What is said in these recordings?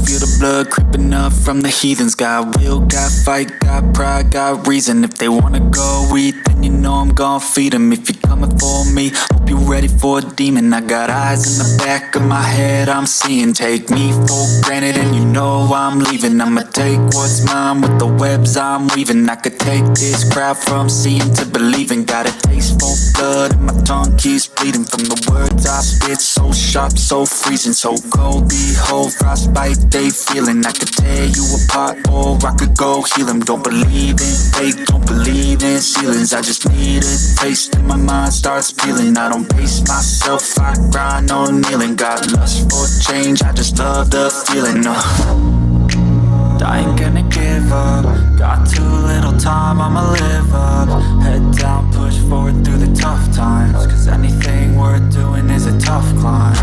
feel the blood creeping up from the heathens. Got will, got fight, got pride, got reason. If they wanna go eat, then you know I'm gon' feed them. If you're coming for me, hope you're ready for a demon. I got eyes in the back of my head, I'm seeing. Take me for granted and you know I'm leaving. I'ma take what's mine with the webs I'm weaving. I could take this crowd from seeing to believing. Got a taste for blood and my tongue keeps bleeding from the words I spit. So sharp, so freezing, so cold. Behold, frostbite they feeling. I could tear you apart or I could go heal them. Don't believe in fate, don't believe in ceilings. I just need a taste and my mind starts peeling. I don't pace myself, I grind on kneeling. Got lust for change, I just love the feeling. I ain't gonna give up. Got too little time, I'ma live up. Head down, push forward through the tough times. Cause anything worth doing is a tough climb.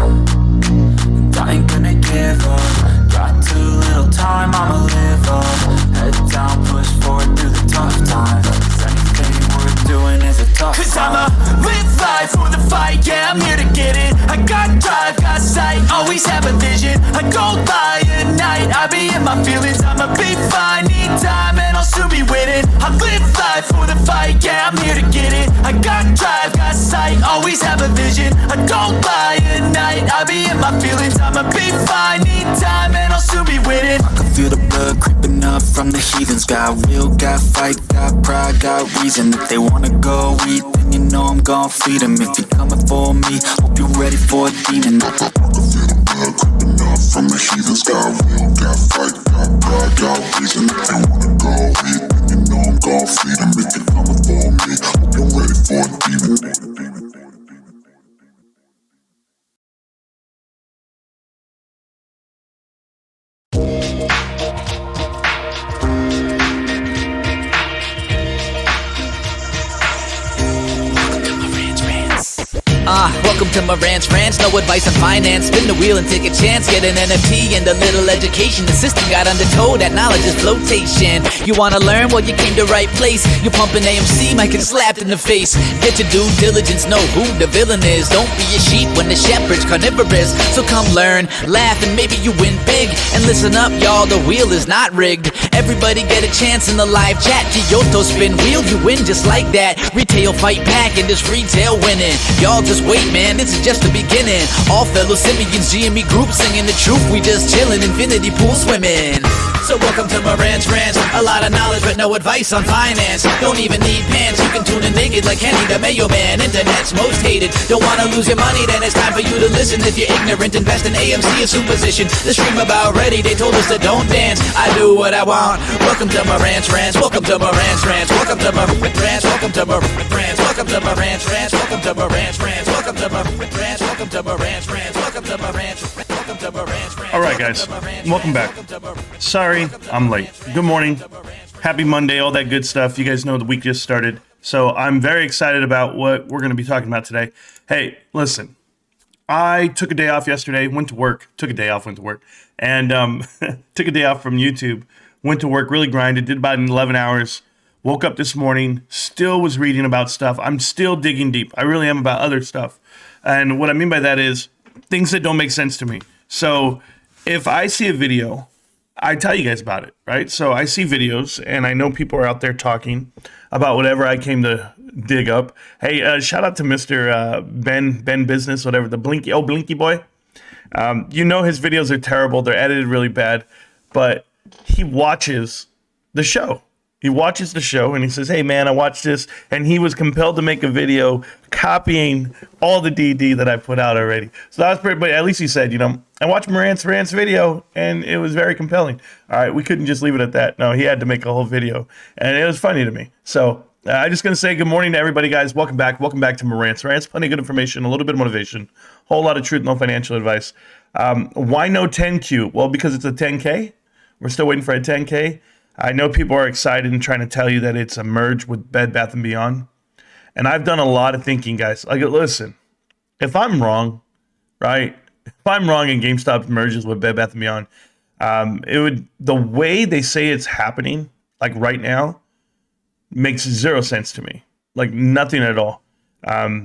And I ain't gonna give up. Got too little time, I'ma live up. Head down, push forward through the tough times. Cause anything worth doing is a tough climb. Cause I'ma live life for the fight, yeah, I'm here to get it. I got drive, got sight, always have a vision. I don't lie at night, I be in my feelings. I'ma be fine, need time and I'll soon be winning. I live life for the fight, yeah, I'm here to get it. I got drive, got sight, always have a vision. I don't lie at night, I be in my feelings. I'ma be fine, need time and I'll soon be winning. I can feel the blood creeping up from the heathens. Got will, got fight, got pride, got reason. If they wanna go eat, then you know I'm gon' feed them. If you're coming for me, hope you're ready for a demon. I can feel the blood creeping up from the heathens. Got will, got fight, got pride, got reason. If they wanna go eat, then you know I'm gon' feed them. If you're coming for me, hope you're ready for a demon. Welcome to Marantz Rantz, no advice on finance. Spin the wheel and take a chance. Get an NFT and a little education. The system got undertow, that knowledge is flotation. You wanna learn? Well, you came to right place. You're pumping AMC, might get slapped in the face. Get your due diligence, know who the villain is. Don't be a sheep when the shepherd's carnivorous. So come learn, laugh, and maybe you win big. And listen up, y'all, the wheel is not rigged. Everybody get a chance in the live chat. Kyoto spin wheel, you win just like that. Retail fight back and this retail winning. Y'all just wait, man, this is just the beginning. All fellow simians, GME group singing the truth. We just chillin', infinity pool swimming. So welcome to Marantz Rantz. A lot of knowledge but no advice on finance. Don't even need pants, you can tune in naked like Henry the Mayo Man. Internet's most hated. Don't wanna lose your money, then it's time for you to listen. If you're ignorant, invest in AMC or Suppression. The stream about ready, they told us to don't dance. I do what I want. Welcome to Marantz Rantz. Welcome to Marantz Rantz. Welcome to Marantz Rantz. Welcome to Marantz Rantz. Welcome to Marantz Rantz. Welcome to Marantz Rantz. Welcome to Marantz Rantz. Welcome to Marantz Rantz. Welcome to Marantz Rantz. Welcome to Marantz Rantz. All right, guys, welcome back. Sorry, I'm late. Good morning. Happy Monday, all that good stuff. You guys know the week just started, so I'm very excited about what we're going to be talking about today. Hey, listen, I took a day off yesterday, went to work, and took a day off from YouTube, went to work, really grinded, did about 11 hours, woke up this morning, still was reading about stuff. I'm still digging deep. I really am about other stuff. And what I mean by that is things that don't make sense to me. So if I see a video, I tell you guys about it, right? So I see videos and I know people are out there talking about whatever I came to dig up. Hey, shout out to Mr. Ben Business, whatever, the Blinky boy. You know his videos are terrible. They're edited really bad, but he watches the show. He watches the show and he says, hey man, I watched this. And he was compelled to make a video copying all the DD that I put out already. So that was pretty, but at least he said, I watched Marantz Rantz video and it was very compelling. All right, we couldn't just leave it at that. No, he had to make a whole video and it was funny to me. So I'm just going to say good morning to everybody, guys. Welcome back. Welcome back to Marantz Rantz. Plenty of good information, a little bit of motivation, whole lot of truth, no financial advice. Why no 10Q? Well, because it's a 10K. We're still waiting for a 10K. I know people are excited and trying to tell you that it's a merge with Bed Bath & Beyond. And I've done a lot of thinking, guys. Like, listen, if I'm wrong, right? If I'm wrong and GameStop merges with Bed Bath & Beyond, the way they say it's happening, like right now, makes zero sense to me. Like nothing at all. All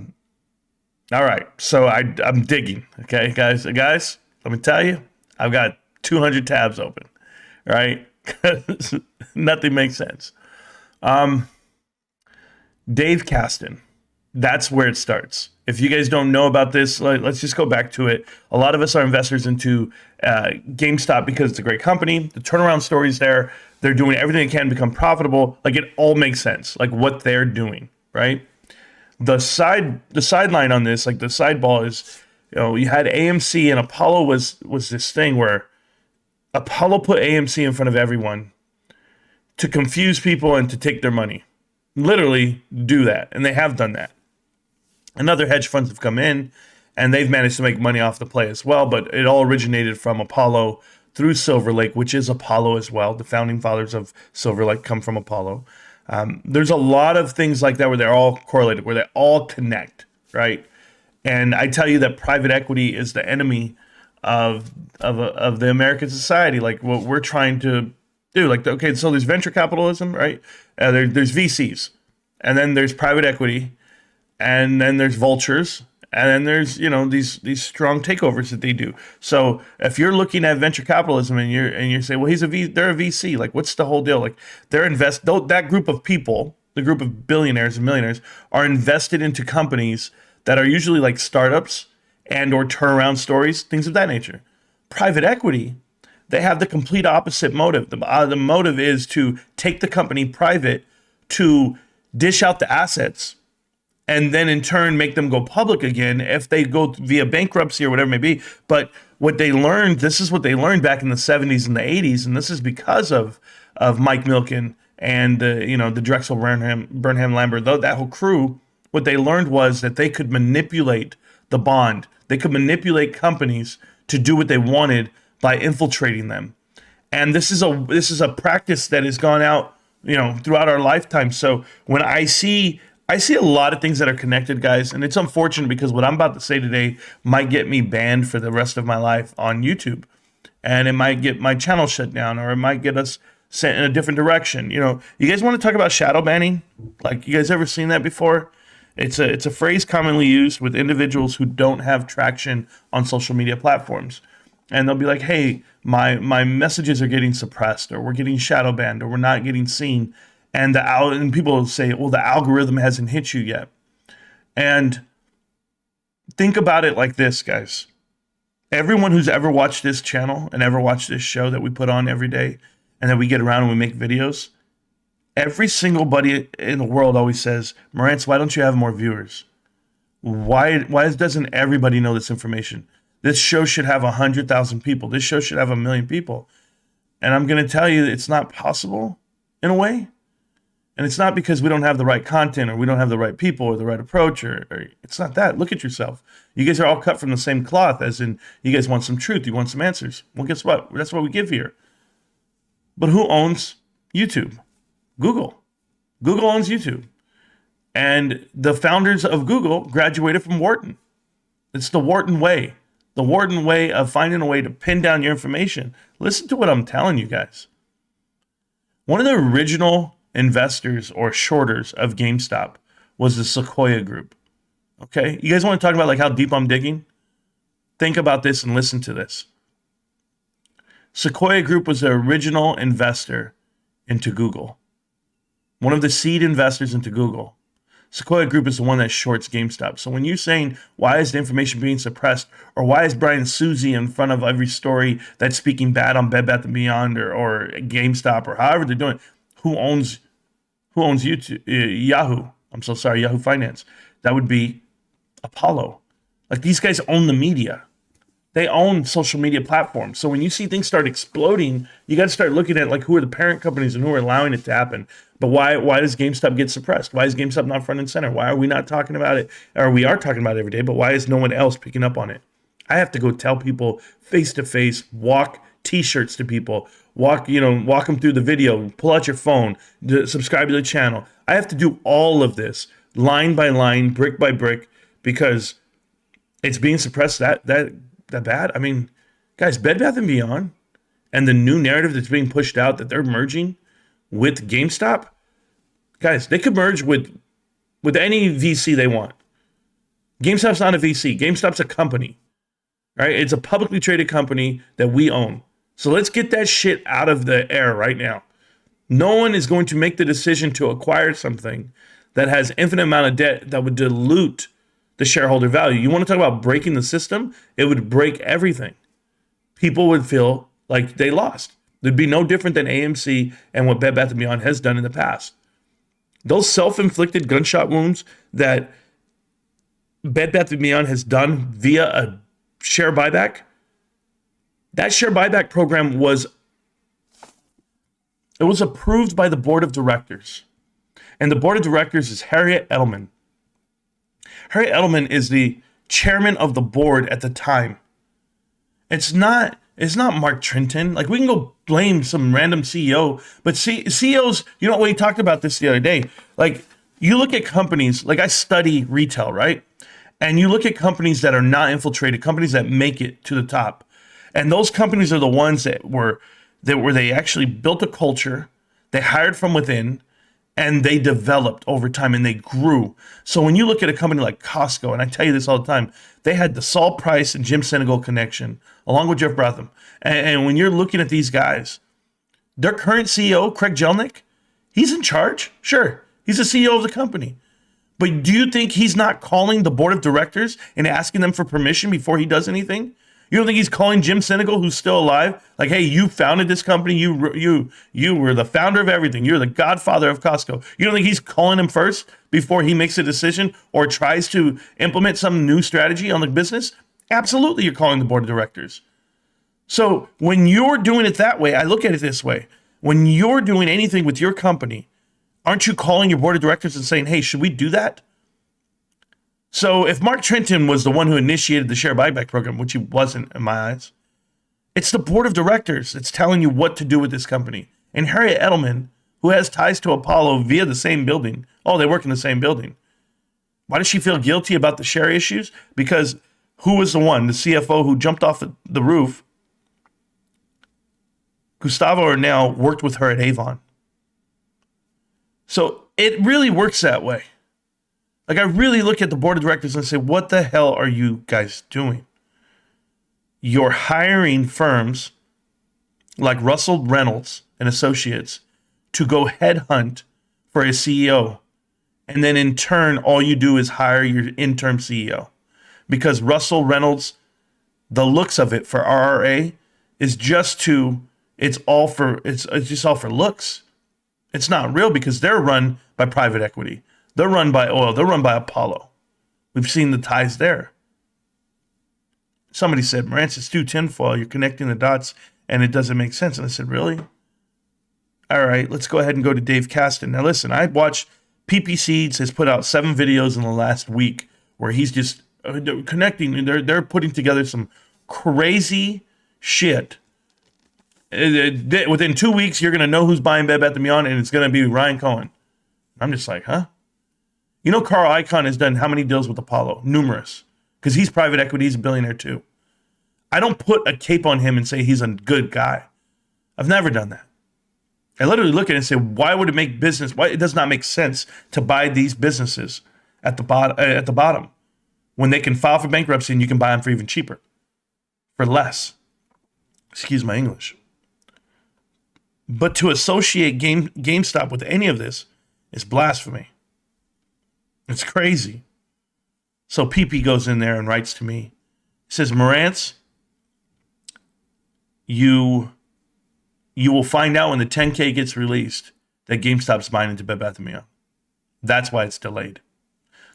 right. So I'm digging. Okay, guys, let me tell you, I've got 200 tabs open, right? Nothing makes sense. Dave Caston, that's where it starts. If you guys don't know about this, let's just go back to it. A lot of us are investors into GameStop because it's a great company. The turnaround story's there. They're doing everything they can to become profitable. Like, it all makes sense, like what they're doing, right? The sideline on this, like the sideball is, you had AMC, and Apollo was this thing where Apollo put AMC in front of everyone to confuse people and to take their money. Literally do that, and they have done that. And other hedge funds have come in, and they've managed to make money off the play as well, but it all originated from Apollo through Silver Lake, which is Apollo as well. The founding fathers of Silver Lake come from Apollo. There's a lot of things like that where they're all correlated, where they all connect, right? And I tell you that private equity is the enemy of the American society. Like, what we're trying to do, like, okay, so there's venture capitalism, right? There's VCs, and then there's private equity, and then there's vultures, and then there's these strong takeovers that they do. So if you're looking at venture capitalism and you say, well, they're a VC, like, what's the whole deal? Like, that group of people, the group of billionaires and millionaires, are invested into companies that are usually like startups and or turnaround stories, things of that nature. Private equity, they have the complete opposite motive. The motive is to take the company private, to dish out the assets, and then in turn make them go public again if they go via bankruptcy or whatever it may be. But this is what they learned back in the 70s and the 80s, and this is because of Mike Milken and the Drexel Burnham Lambert, that whole crew. What they learned was that they could manipulate the bond. They could manipulate companies to do what they wanted by infiltrating them. And this is a practice that has gone out, throughout our lifetime. So when I see a lot of things that are connected, guys, and it's unfortunate because what I'm about to say today might get me banned for the rest of my life on YouTube. And it might get my channel shut down, or it might get us sent in a different direction. You guys want to talk about shadow banning? Like, you guys ever seen that before? It's a phrase commonly used with individuals who don't have traction on social media platforms. And they'll be like, hey, my messages are getting suppressed, or we're getting shadow banned, or we're not getting seen. And people will say, well, the algorithm hasn't hit you yet. And think about it like this, guys. Everyone who's ever watched this channel and ever watched this show that we put on every day and that we get around and we make videos, every single buddy in the world always says, Marantz, why don't you have more viewers? Why doesn't everybody know this information? This show should have 100,000 people. This show should have 1 million people. And I'm going to tell you, it's not possible in a way. And it's not because we don't have the right content, or we don't have the right people, or the right approach, or it's not that. Look at yourself. You guys are all cut from the same cloth, as in you guys want some truth. You want some answers. Well, guess what? That's what we give here. But who owns YouTube? Google. Google owns YouTube. And the founders of Google graduated from Wharton. It's the Wharton way. The Wharton way of finding a way to pin down your information. Listen to what I'm telling you guys. One of the original investors or shorters of GameStop was the Sequoia Group. Okay? You guys want to talk about like how deep I'm digging? Think about this and listen to this. Sequoia Group was the original investor into Google. One of the seed investors into Google. Sequoia Group is the one that shorts GameStop. So when you're saying, why is the information being suppressed, or why is Brian Susie in front of every story that's speaking bad on Bed Bath & Beyond or GameStop, or however they're doing, who owns YouTube? Yahoo. I'm so sorry, Yahoo Finance. That would be Apollo. Like, these guys own the media. They own social media platforms. So when you see things start exploding, you got to start looking at like who are the parent companies and who are allowing it to happen. But why does GameStop get suppressed? Why is GameStop not front and center? Why are we not talking about it? Or we are talking about it every day, but why is no one else picking up on it? I have to go tell people face to face, walk t-shirts to people, walk them through the video, pull out your phone, subscribe to the channel. I have to do all of this line by line, brick by brick, because it's being suppressed that bad. I mean, guys, Bed Bath & Beyond and the new narrative that's being pushed out that they're merging with GameStop, guys, they could merge with any VC they want. GameStop's not a VC. GameStop's a company, right? It's a publicly traded company that we own. So let's get that shit out of the air right now. No one is going to make the decision to acquire something that has infinite amount of debt that would dilute the shareholder value. You want to talk about breaking the system? It would break everything. People would feel like they lost. It'd be no different than AMC and what Bed Bath & Beyond has done in the past. Those self-inflicted gunshot wounds that Bed Bath & Beyond has done via a share buyback, that share buyback program was approved by the board of directors. And the board of directors is Harriet Edelman. Harriet Edelman is the chairman of the board at the time. It's not Mark Trenton. Like, we can go blame some random CEO, but CEOs, we talked about this the other day. Like, you look at companies, like I study retail, right? And you look at companies that are not infiltrated, companies that make it to the top. And those companies are the ones that they actually built a culture, they hired from within, and they developed over time and they grew. So when you look at a company like Costco, and I tell you this all the time, they had the Saul Price and Jim Sinegal connection, along with Jeff Bretham. And when you're looking at these guys, their current CEO, Craig Jelnick, he's in charge. Sure, he's the CEO of the company. But do you think he's not calling the board of directors and asking them for permission before he does anything? You don't think he's calling Jim Sinegal, who's still alive, like, hey, you founded this company. You were the founder of everything. You're the godfather of Costco. You don't think he's calling him first before he makes a decision or tries to implement some new strategy on the business? Absolutely, you're calling the board of directors. So when you're doing it that way, I look at it this way. When you're doing anything with your company, aren't you calling your board of directors and saying, hey, should we do that? So if Mark Trenton was the one who initiated the share buyback program, which he wasn't in my eyes, it's the board of directors that's telling you what to do with this company. And Harriet Edelman, who has ties to Apollo via the same building, they work in the same building. Why does she feel guilty about the share issues? Because who was the one, the CFO who jumped off the roof? Gustavo Arnell worked with her at Avon. So it really works that way. Like, I really look at the board of directors and say, what the hell are you guys doing? You're hiring firms like Russell Reynolds and Associates to go headhunt for a CEO. And then in turn, all you do is hire your interim CEO. Because Russell Reynolds, the looks of it for RRA is just it's just all for looks. It's not real because they're run by private equity. They're run by oil. They're run by Apollo. We've seen the ties there. Somebody said, Marantz, it's too tinfoil. You're connecting the dots and it doesn't make sense. And I said, really? All right, let's go ahead and go to Dave Caston. Now listen, I watched PP Seeds has put out 7 videos in the last week where he's just connecting. They're putting together some crazy shit. Within 2 weeks, you're going to know who's buying Bed Bath & Beyond, and it's going to be Ryan Cohen. I'm just like, huh? Carl Icahn has done how many deals with Apollo? Numerous. Because he's private equity. He's a billionaire too. I don't put a cape on him and say he's a good guy. I've never done that. I literally look at it and say, why would it make business? Why it does not make sense to buy these businesses at the bottom when they can file for bankruptcy and you can buy them for even cheaper, for less. Excuse my English. But to associate GameStop with any of this is blasphemy. It's crazy. So PP goes in there and writes to me. He says, Marantz, you will find out when the 10K gets released that GameStop's buying into Bed Bath & Beyond. That's why it's delayed.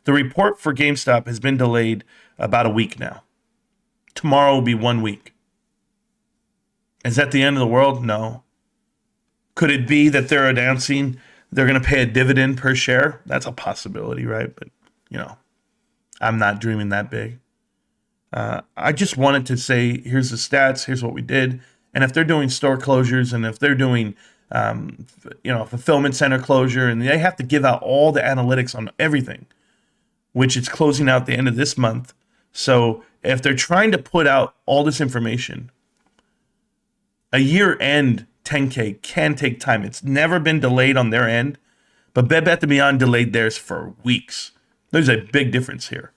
The report for GameStop has been delayed about a week now. Tomorrow will be 1 week. Is that the end of the world? No. Could it be that they're announcing they're going to pay a dividend per share? That's a possibility, right? But, I'm not dreaming that big. I just wanted to say, here's the stats, here's what we did. And if they're doing store closures and if they're doing, fulfillment center closure, and they have to give out all the analytics on everything, which it's closing out the end of this month. So if they're trying to put out all this information, a year-end 10K can take time. It's never been delayed on their end, but Bed Bath & Beyond delayed theirs for weeks. There's a big difference here.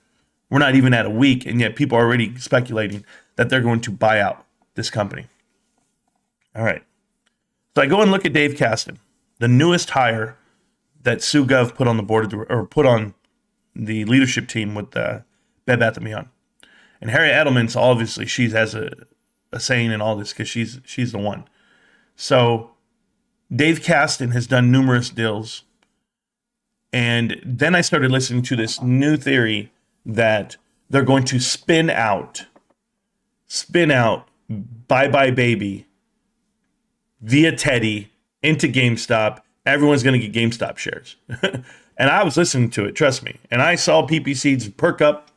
We're not even at a week, and yet people are already speculating that they're going to buy out this company. All right. So I go and look at Dave Caston, the newest hire that Sue Gov put on the board or put on the leadership team with Bed Bath & Beyond. And Harry Edelman's obviously she has a saying in all this because she's the one. So Dave Caston has done numerous deals. And then I started listening to this new theory that they're going to spin out Bye Bye Baby via Teddy into GameStop. Everyone's going to get GameStop shares. And I was listening to it, trust me. And I saw PPCs perk up.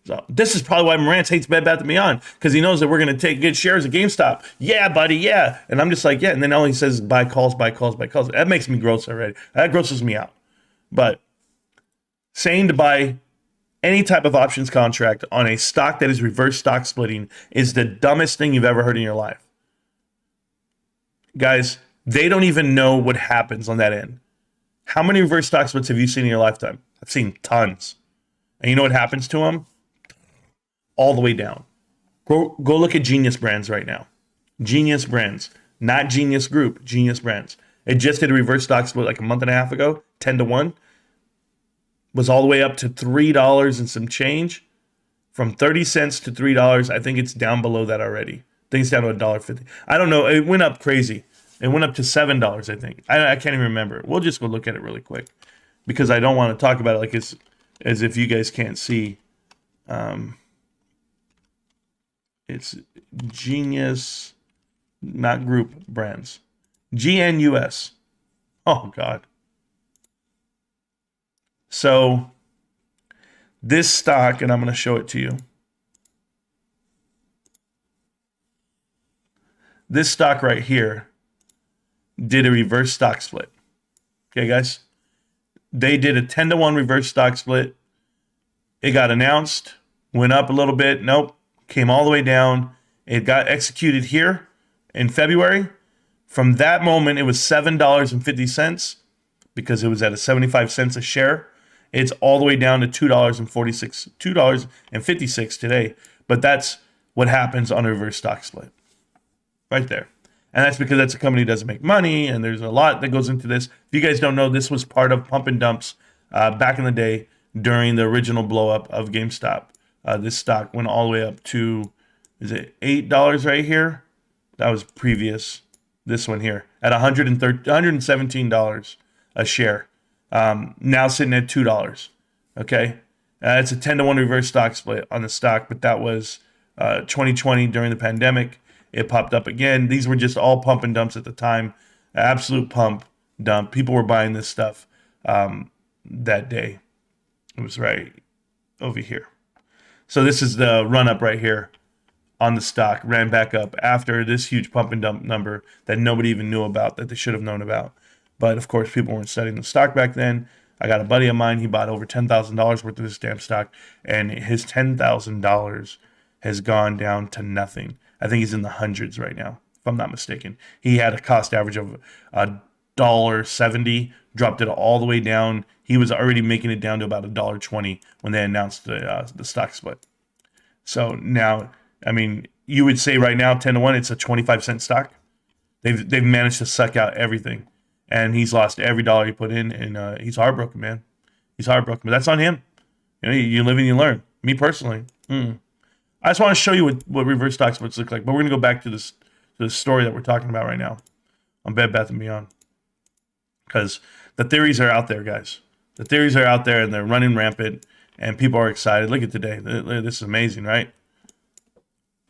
So this is probably why Marantz hates Bed Bath & Beyond, because he knows that we're going to get shares of GameStop. Yeah, buddy, yeah. And I'm just like, yeah. And then all he says is buy calls. That makes me gross already. That grosses me out. But saying to buy any type of options contract on a stock that is reverse stock splitting is the dumbest thing you've ever heard in your life. Guys, they don't even know what happens on that end. How many reverse stock splits have you seen in your lifetime? I've seen tons. And you know what happens to them? All the way down. Go look at Genius Brands right now. Genius Brands, not Genius Group, Genius Brands. It just did a reverse stock split like a month and a half ago, 10-1. Was all the way up to $3 and some change. From 30 cents to $3. I think it's down below that already. I think it's down to $1.50. I don't know. It went up crazy. It went up to $7, I think. I can't even remember. We'll just go look at it really quick because I don't want to talk about it like it's as if you guys can't see. It's Genius, not Group Brands. GNUS. Oh, God. So this stock, and I'm going to show it to you. This stock right here did a reverse stock split. Okay, guys? They did a 10-1 reverse stock split. It got announced, went up a little bit. Nope. Came all the way down. It got executed here in February. From that moment, it was $7.50 because it was at a 75 cents a share. It's all the way down to $2.56 today. But that's what happens on a reverse stock split. Right there. And that's because that's a company that doesn't make money, and there's a lot that goes into this. If you guys don't know, this was part of pump and dumps back in the day during the original blow up of GameStop. This stock went all the way up to, is it $8 right here? That was previous. This one here at $117 a share. Now sitting at $2. Okay, it's a 10-1 reverse stock split on the stock, but that was 2020 during the pandemic. It popped up again. These were just all pump and dumps at the time. Absolute pump dump. People were buying this stuff that day. It was right over here. So this is the run up right here on the stock. Ran back up after this huge pump and dump number that nobody even knew about, that they should have known about. But of course, people weren't studying the stock back then. I got a buddy of mine. He bought over $10,000 worth of this damn stock, and his $10,000 has gone down to nothing. I think he's in the hundreds right now, if I'm not mistaken. He had a cost average of $1.70, dropped it all the way down. He was already making it down to about $1.20 when they announced the stock split. So now, I mean, you would say right now, 10-1, it's a 25-cent stock. They've managed to suck out everything, and he's lost every dollar he put in, and he's heartbroken, man. He's heartbroken, but that's on him. You know, you live and you learn. Me personally, I just want to show you what reverse stock splits look like, but we're going to go back to this story that we're talking about right now on Bed Bath & Beyond, because the theories are out there, guys. The theories are out there, and they're running rampant, and people are excited. Look at today. This is amazing, right?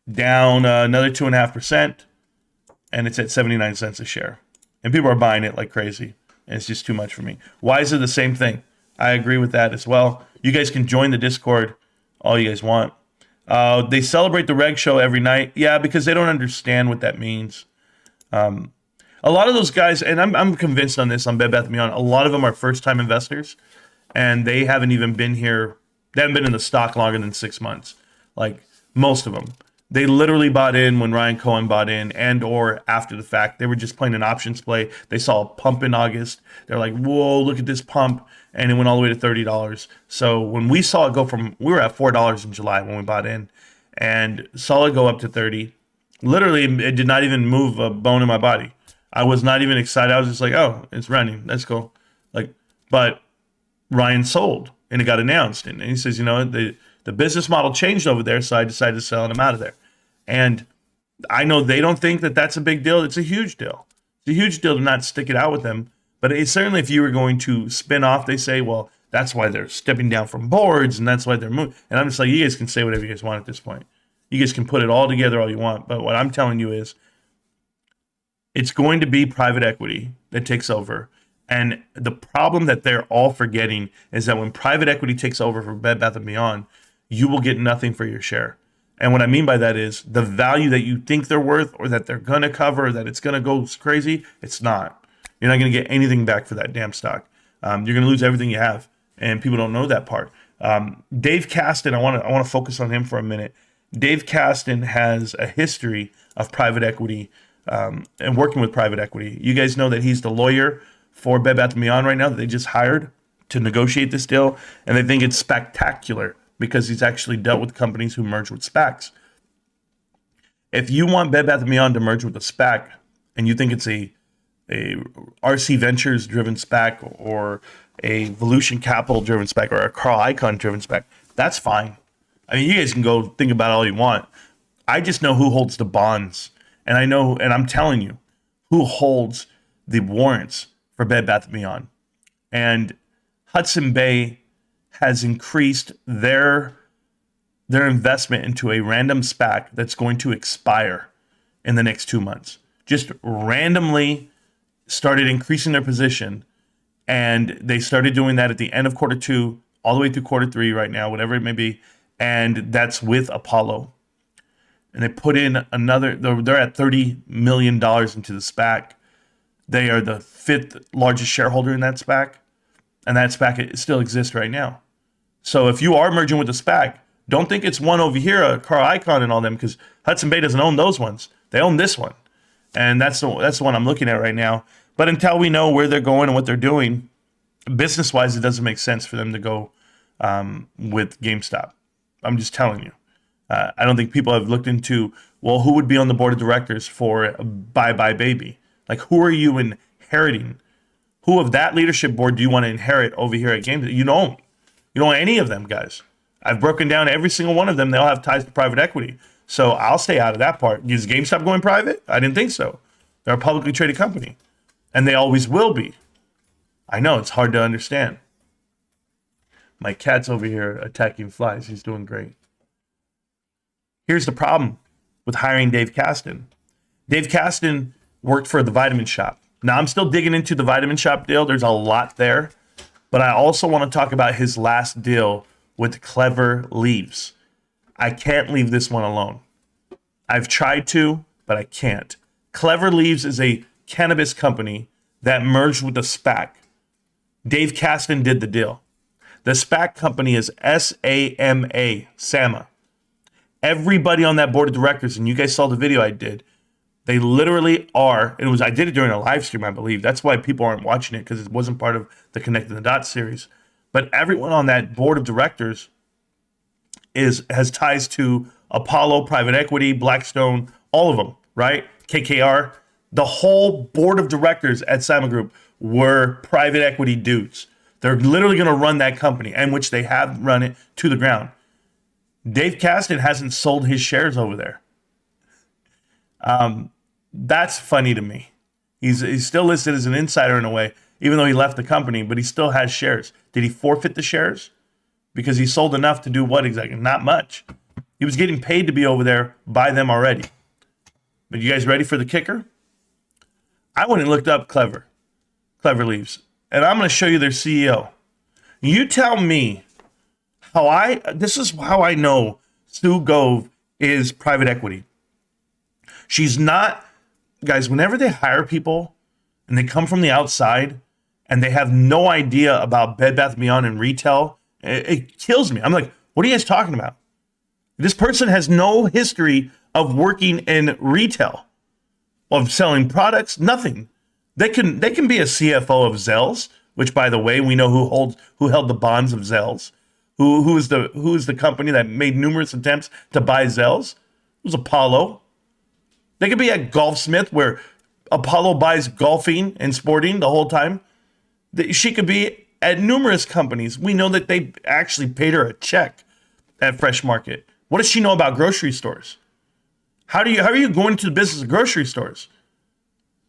Down another 2.5%, and it's at 79 cents a share. And people are buying it like crazy, and it's just too much for me. Why is it the same thing? I agree with that as well. You guys can join the Discord all you guys want. They celebrate the reg show every night. Yeah, because they don't understand what that means. A lot of those guys, and I'm convinced on this on Bed Bath & Beyond, a lot of them are first-time investors, and they haven't even been here. They haven't been in the stock longer than 6 months. Like most of them. They literally bought in when Ryan Cohen bought in, and or after the fact. They were just playing an options play. They saw a pump in August. They're like, whoa, look at this pump. And it went all the way to $30. So when we saw it go from, we were at $4 in July when we bought in, and saw it go up to 30. Literally, it did not even move a bone in my body. I was not even excited. I was just like, oh, it's running. That's cool. Like, but Ryan sold and it got announced. And he says, the business model changed over there. So I decided to sell him out of there. And I know they don't think that that's a big deal. It's a huge deal. It's a huge deal to not stick it out with them. But it's certainly if you were going to spin off, they say, well, that's why they're stepping down from boards and that's why they're moving. And I'm just like, you guys can say whatever you guys want at this point. You guys can put it all together all you want. But what I'm telling you is it's going to be private equity that takes over. And the problem that they're all forgetting is that when private equity takes over for Bed Bath & Beyond, you will get nothing for your share. And what I mean by that is the value that you think they're worth or that they're going to cover, that it's going to go crazy, it's not. You're not going to get anything back for that damn stock. You're going to lose everything you have. And people don't know that part. Dave Caston, I want to focus on him for a minute. Dave Caston has a history of private equity and working with private equity. You guys know that he's the lawyer for Bed Bath & Beyond right now that they just hired to negotiate this deal. And they think it's spectacular because he's actually dealt with companies who merge with SPACs. If you want Bed Bath & Beyond to merge with a SPAC and you think it's a RC Ventures driven SPAC or a Volution Capital driven SPAC or a Carl Icahn driven SPAC, that's fine. I mean, you guys can go think about it all you want. I just know who holds the bonds. And I know, and I'm telling you, who holds the warrants for Bed Bath & Beyond. And Hudson Bay has increased their investment into a random SPAC that's going to expire in the next 2 months. Just randomly started increasing their position. And they started doing that at the end of quarter 2, all the way through quarter 3 right now, whatever it may be. And that's with Apollo. And they put in they're at $30 million into the SPAC. They are the 5th largest shareholder in that SPAC. And that SPAC still exists right now. So if you are merging with a SPAC, don't think it's one over here, Carl Icahn and all them, because Hudson Bay doesn't own those ones. They own this one. And that's the one I'm looking at right now. But until we know where they're going and what they're doing, business-wise, it doesn't make sense for them to go with GameStop. I'm just telling you. I don't think people have looked into, well, who would be on the board of directors for BBBY Baby? Like, who are you inheriting? Who of that leadership board do you want to inherit over here at GameStop? You don't any of them, guys. I've broken down every single one of them. They all have ties to private equity. So I'll stay out of that part. Is GameStop going private? I didn't think so. They're a publicly traded company. And they always will be. I know, it's hard to understand. My cat's over here attacking flies. He's doing great. Here's the problem with hiring Dave Caston. Dave Caston worked for the Vitamin Shop. Now, I'm still digging into the Vitamin Shop deal. There's a lot there. But I also want to talk about his last deal with Clever Leaves. I can't leave this one alone. I've tried to, but I can't. Clever Leaves is a cannabis company that merged with a SPAC. Dave Caston did the deal. The SPAC company is SAMA. Everybody on that board of directors, and you guys saw the video I did, they literally are. I did it during a live stream, I believe. That's why people aren't watching it, because it wasn't part of the Connecting the Dots series. But everyone on that board of directors has ties to Apollo, private equity, Blackstone, all of them, right? KKR. The whole board of directors at SAMA Group were private equity dudes. They're literally going to run that company, and which they have run it to the ground. Dave Caston hasn't sold his shares over there. That's funny to me. He's still listed as an insider in a way, even though he left the company, but he still has shares. Did he forfeit the shares? Because he sold enough to do what exactly? Not much. He was getting paid to be over there by them already. But you guys ready for the kicker? I went and looked up Clever Leaves, and I'm going to show you their CEO. You tell me this is how I know Sue Gove is private equity. She's not, guys, whenever they hire people and they come from the outside and they have no idea about Bed Bath & Beyond and retail, it kills me. I'm like, what are you guys talking about? This person has no history of working in retail, of selling products, nothing. They can be a CFO of Zelles, which, by the way, we know who held the bonds of Zelles. Who is the company that made numerous attempts to buy Zelles? It was Apollo. They could be at Golfsmith where Apollo buys golfing and sporting the whole time. She could be at numerous companies. We know that they actually paid her a check at Fresh Market. What does she know about grocery stores? How are you going into the business of grocery stores?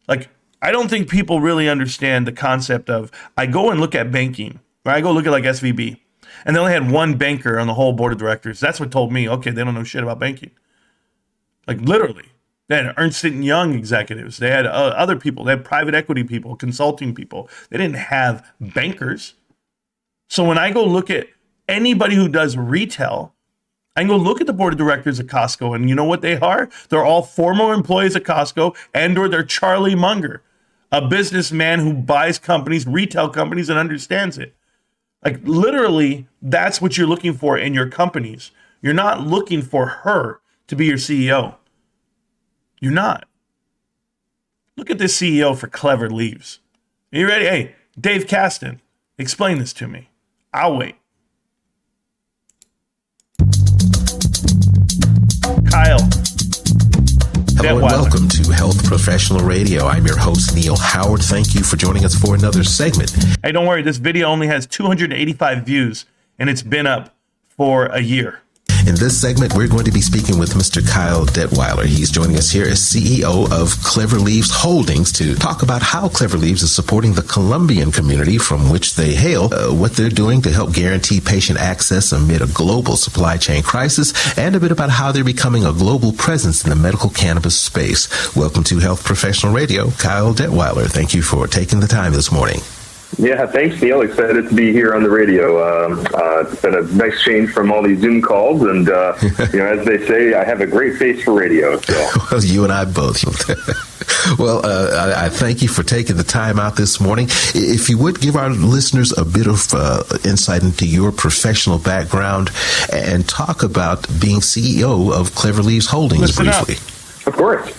Like, I don't think people really understand the concept of, I go and look at banking, or I go look at like SVB, and they only had one banker on the whole board of directors. That's what told me, okay, they don't know shit about banking. Like, literally. They had Ernst & Young executives. They had other people. They had private equity people, consulting people. They didn't have bankers. So when I go look at anybody who does retail, I can go look at the board of directors at Costco, and you know what they are? They're all former employees at Costco, and/or they're Charlie Munger, a businessman who buys companies, retail companies, and understands it. Like, literally, that's what you're looking for in your companies. You're not looking for her to be your CEO. You're not. Look at this CEO for Clever Leaves. Are you ready? Hey, Dave Caston, explain this to me. I'll wait. Kyle. Hello and welcome to Health Professional Radio. I'm your host, Neil Howard. Thank you for joining us for another segment. Hey, don't worry. This video only has 285 views, and it's been up for a year. In this segment, we're going to be speaking with Mr. Kyle Detweiler. He's joining us here as CEO of Clever Leaves Holdings to talk about how Clever Leaves is supporting the Colombian community from which they hail, what they're doing to help guarantee patient access amid a global supply chain crisis, and a bit about how they're becoming a global presence in the medical cannabis space. Welcome to Health Professional Radio, Kyle Detweiler. Thank you for taking the time this morning. Yeah, thanks, Neil. Excited to be here on the radio. It's been a nice change from all these Zoom calls, and as they say, I have a great face for radio. So. Well, you and I both. Well, I thank you for taking the time out this morning. If you would give our listeners a bit of insight into your professional background and talk about being CEO of Clever Leaves Holdings briefly. Of course.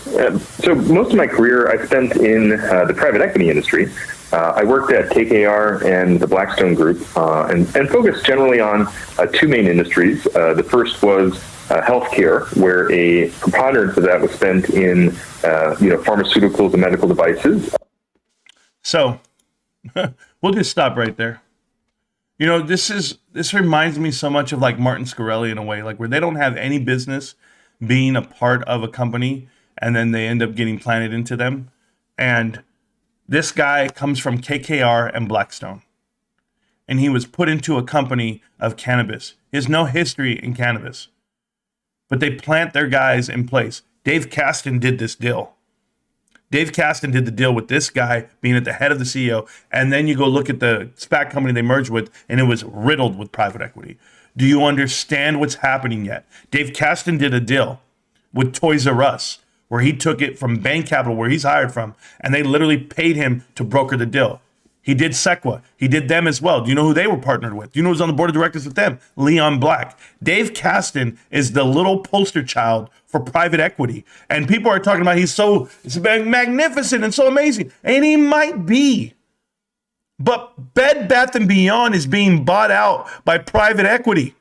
So most of my career I spent in the private equity industry. I worked at KKR and the Blackstone Group and focused generally on two main industries. The first was healthcare, where a preponderance of that was spent in pharmaceuticals and medical devices. So we'll just stop right there. This reminds me so much of like Martin Scarelli in a way, like where they don't have any business being a part of a company and then they end up getting planted into them. And this guy comes from KKR and Blackstone, and he was put into a company of cannabis. He has no history in cannabis, but they plant their guys in place. Dave Caston did this deal. Dave Caston did the deal with this guy being at the head of the CEO, and then you go look at the SPAC company they merged with, and it was riddled with private equity. Do you understand what's happening yet? Dave Caston did a deal with Toys R Us, where he took it from Bain Capital, where he's hired from, and they literally paid him to broker the deal. He did Sequa. He did them as well. Do you know who they were partnered with? Do you know who's on the board of directors with them? Leon Black. Dave Caston is the little poster child for private equity. And people are talking about it's magnificent and so amazing. And he might be. But Bed Bath & Beyond is being bought out by private equity.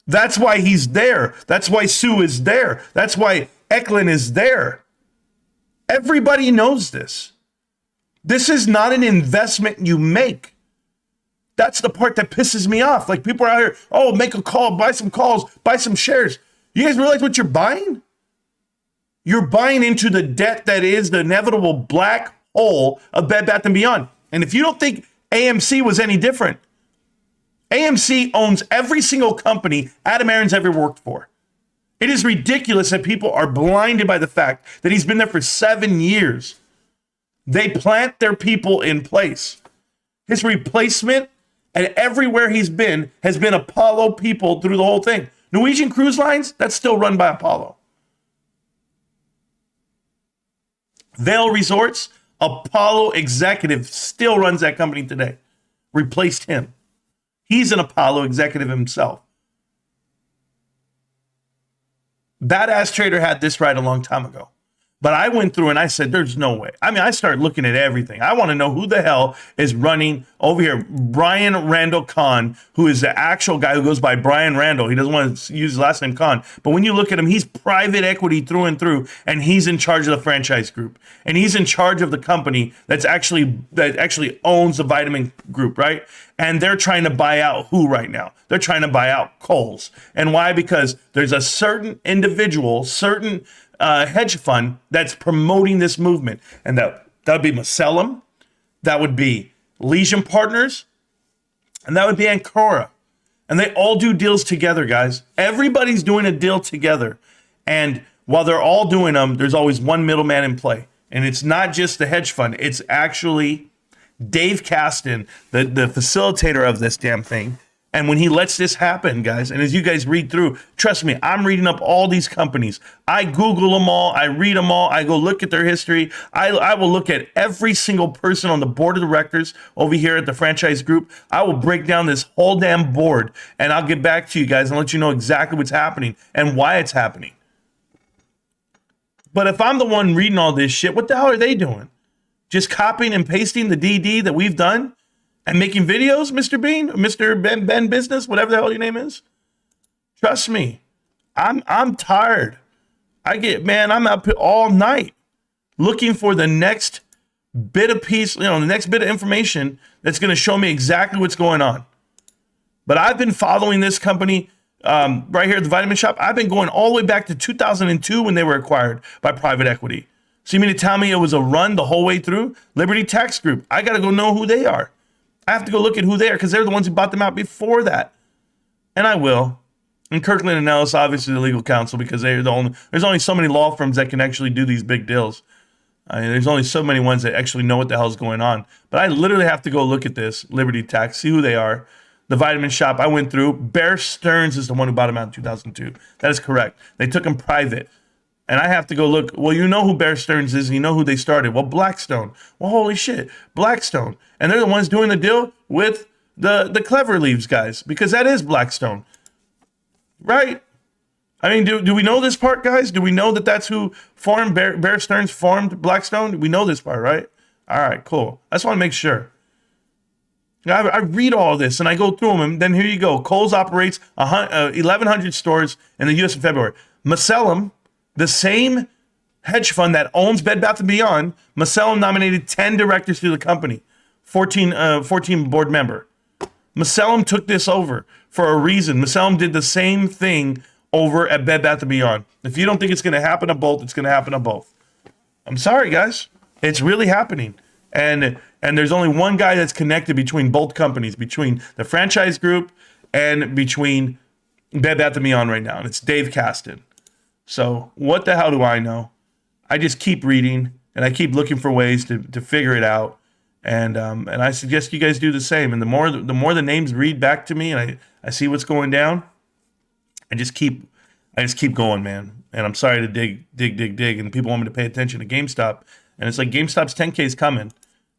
That's why he's there. That's why Sue is there. That's why Eklund is there. Everybody knows this. This is not an investment you make. That's the part that pisses me off. Like, people are out here, make a call, buy some calls, buy some shares. You guys realize what you're buying? You're buying into the debt that is the inevitable black hole of Bed Bath & Beyond. And if you don't think AMC was any different, AMC owns every single company Adam Aron's ever worked for. It is ridiculous that people are blinded by the fact that he's been there for 7 years. They plant their people in place. His replacement, and everywhere he's been, has been Apollo people through the whole thing. Norwegian Cruise Lines, that's still run by Apollo. Vail Resorts, Apollo executive still runs that company today. Replaced him. He's an Apollo executive himself. Badass Trader had this right a long time ago. But I went through and I said, there's no way. I mean, I started looking at everything. I want to know who the hell is running over here. Brian Randall Kahn, who is the actual guy who goes by Brian Randall. He doesn't want to use his last name Kahn. But when you look at him, he's private equity through and through. And he's in charge of the franchise group. And he's in charge of the company that actually owns the vitamin group, right? And they're trying to buy out who right now? They're trying to buy out Kohl's. And why? Because there's a certain individual, hedge fund that's promoting this movement. And that would be Macellum, that would be Legion Partners, and that would be Ancora. And they all do deals together, guys. Everybody's doing a deal together. And while they're all doing them, there's always one middleman in play. And it's not just the hedge fund. It's actually Dave Caston, the facilitator of this damn thing. And when he lets this happen, guys, and as you guys read through, trust me, I'm reading up all these companies. I Google them all. I read them all. I go look at their history. I will look at every single person on the board of directors over here at the franchise group. I will break down this whole damn board, and I'll get back to you guys and let you know exactly what's happening and why it's happening. But if I'm the one reading all this shit, what the hell are they doing? Just copying and pasting the DD that we've done? And making videos, Mr. Bean, Mr. Ben Business, whatever the hell your name is. Trust me, I'm tired. I'm up all night looking for the next bit of the next bit of information that's going to show me exactly what's going on. But I've been following this company right here at the Vitamin Shop. I've been going all the way back to 2002 when they were acquired by private equity. So you mean to tell me it was a run the whole way through? Liberty Tax Group. I got to go know who they are. I have to go look at who they are because they're the ones who bought them out before that. And I will. And Kirkland and Ellis, obviously the legal counsel, because there's only so many law firms that can actually do these big deals. I mean, there's only so many ones that actually know what the hell's going on. But I literally have to go look at this, Liberty Tax, see who they are. The Vitamin Shop I went through. Bear Stearns is the one who bought them out in 2002. That is correct. They took them private. And I have to go look. Well, you know who Bear Stearns is. And you know who they started. Well, Blackstone. Well, holy shit. Blackstone. And they're the ones doing the deal with the Clever Leaves guys. Because that is Blackstone. Right? I mean, do we know this part, guys? Do we know that that's who formed Bear Stearns formed Blackstone? We know this part, right? All right, cool. I just want to make sure. I read all this and I go through them. And then here you go. Kohl's operates 1,100 stores in the U.S. in February. Macellum, the same hedge fund that owns Bed Bath & Beyond, Macellum nominated 10 directors to the company, 14 board member. Macellum took this over for a reason. Macellum did the same thing over at Bed Bath & Beyond. If you don't think it's going to happen to both, it's going to happen to both. I'm sorry, guys. It's really happening. And there's only one guy that's connected between both companies, between the franchise group and between Bed Bath & Beyond right now, and it's Dave Caston. So what the hell do I know? I just keep reading and I keep looking for ways to figure it out. And I suggest you guys do the same. And the more the names read back to me and I see what's going down, I just keep going, man. And I'm sorry to dig. And people want me to pay attention to GameStop. And it's like GameStop's 10K is coming.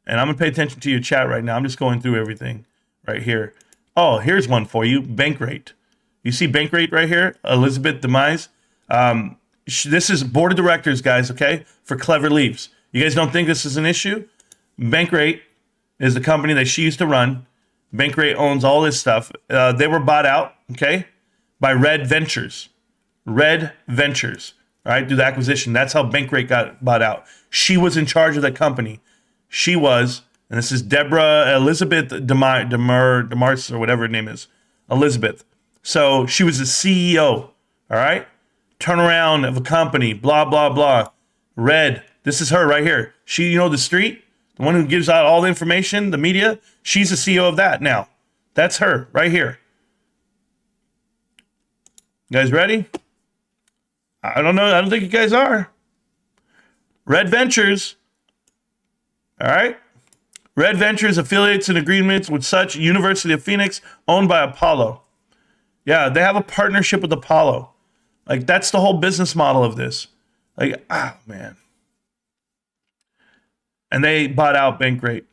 And I'm going to pay attention to your chat right now. I'm just going through everything right here. Oh, here's one for you. Bankrate. You see Bankrate right here? Elizabeth Demise. This is board of directors, guys, okay, for Clever Leaves. You guys don't think this is an issue? Bankrate is the company that she used to run. Bankrate owns all this stuff. They were bought out, okay, by Red Ventures. Red Ventures, all right, do the acquisition. That's how Bankrate got bought out. She was in charge of that company. She was, and this is Deborah Elizabeth Demars or whatever her name is, Elizabeth. So she was the CEO, all right? Turnaround of a company, blah, blah, blah. Red, this is her right here. She, the street, the one who gives out all the information, the media, she's the CEO of that now. That's her right here. You guys ready? I don't know. I don't think you guys are. Red Ventures. All right. Red Ventures affiliates and agreements with such University of Phoenix, owned by Apollo. Yeah, they have a partnership with Apollo. Like, that's the whole business model of this. Like, man. And they bought out Bankrate.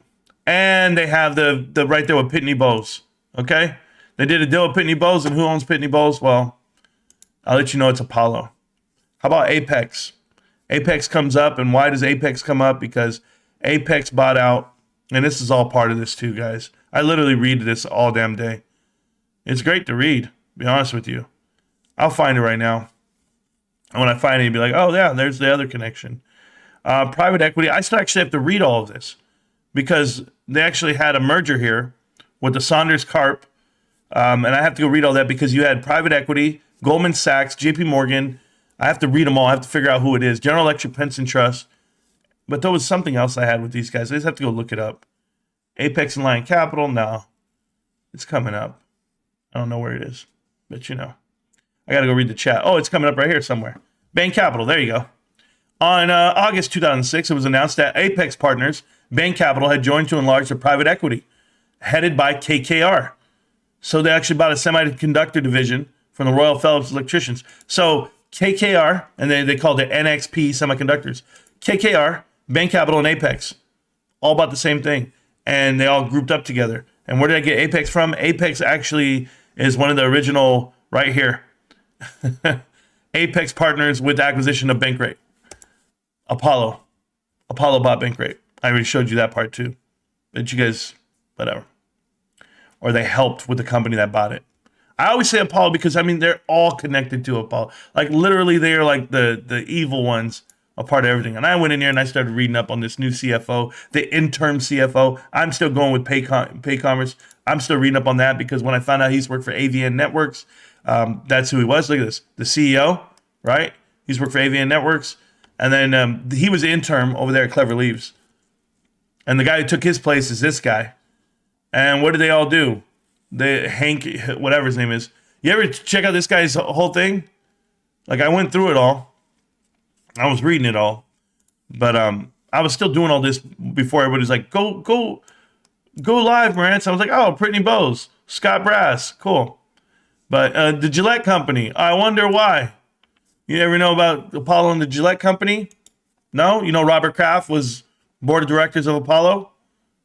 And they have the right there with Pitney Bowes. Okay? They did a deal with Pitney Bowes, and who owns Pitney Bowes? Well, I'll let you know it's Apollo. How about Apex? Apex comes up, and why does Apex come up? Because Apex bought out, and this is all part of this too, guys. I literally read this all damn day. It's great to read, to be honest with you. I'll find it right now. And when I find it, you'll be like, oh, yeah, there's the other connection. Private equity, I still actually have to read all of this because they actually had a merger here with the Saunders Carp. And I have to go read all that because you had private equity, Goldman Sachs, JP Morgan. I have to read them all. I have to figure out who it is. General Electric Pension Trust. But there was something else I had with these guys. I just have to go look it up. Apex and Lion Capital, no. It's coming up. I don't know where it is, but you know. I got to go read the chat. Oh, it's coming up right here somewhere. Bain Capital, there you go. On August 2006, it was announced that Apex Partners, Bain Capital, had joined to enlarge their private equity, headed by KKR. So they actually bought a semiconductor division from the Royal Philips Electricians. So KKR, and they called it NXP Semiconductors. KKR, Bain Capital, and Apex, all about the same thing. And they all grouped up together. And where did I get Apex from? Apex actually is one of the original, right here. Apex Partners with acquisition of Bankrate. Apollo bought Bankrate. I already showed you that part too. But you guys, whatever. Or they helped with the company that bought it. I always say Apollo because, I mean, they're all connected to Apollo. Like, literally, they're like the evil ones, a part of everything. And I went in here and I started reading up on this new CFO, the interim CFO. I'm still going with Paycommerce. I'm still reading up on that because when I found out he's worked for AVN Networks, that's who he was. Look at this. The CEO, right? He's worked for AVN Networks. And then he was interim over there at Clever Leaves. And the guy who took his place is this guy. And what did they all do? Hank, whatever his name is. You ever check out this guy's whole thing? Like, I went through it all. I was reading it all. But I was still doing all this before everybody's like, go live, Marantz. I was like, oh, Brittany Bowes, Scott Brass, cool. But the Gillette Company, I wonder why. You ever know about Apollo and the Gillette Company? No? You know Robert Kraft was board of directors of Apollo,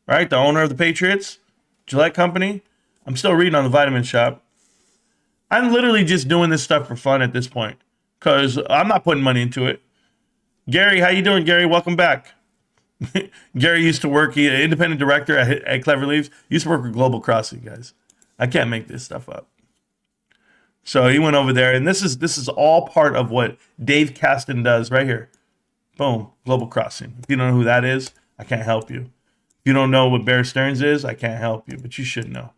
right? The owner of the Patriots, Gillette Company. I'm still reading on the Vitamin Shop. I'm literally just doing this stuff for fun at this point because I'm not putting money into it. Gary, how you doing, Gary? Welcome back. Gary used to work, he's an independent director at Clever Leaves. He used to work with Global Crossing, guys. I can't make this stuff up. So he went over there, and this is all part of what Dave Caston does right here. Boom, Global Crossing. If you don't know who that is, I can't help you. If you don't know what Bear Stearns is, I can't help you, but you should know.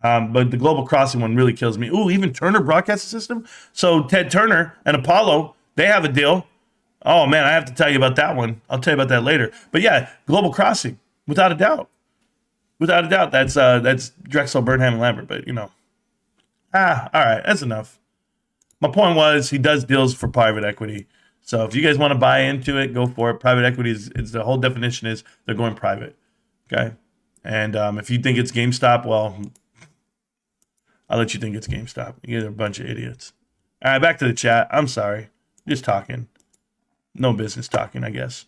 But the Global Crossing one really kills me. Ooh, even Turner Broadcasting System. So Ted Turner and Apollo, they have a deal. Oh, man, I have to tell you about that one. I'll tell you about that later. But yeah, Global Crossing, without a doubt. Without a doubt, that's Drexel, Burnham, and Lambert. But, you know. All right, that's enough. My point was he does deals for private equity. So if you guys want to buy into it, go for it. Private equity is the whole definition is they're going private. Okay? And if you think it's GameStop, well, I'll let you think it's GameStop. You guys are a bunch of idiots. All right, back to the chat. I'm sorry. Just talking. No business talking, I guess.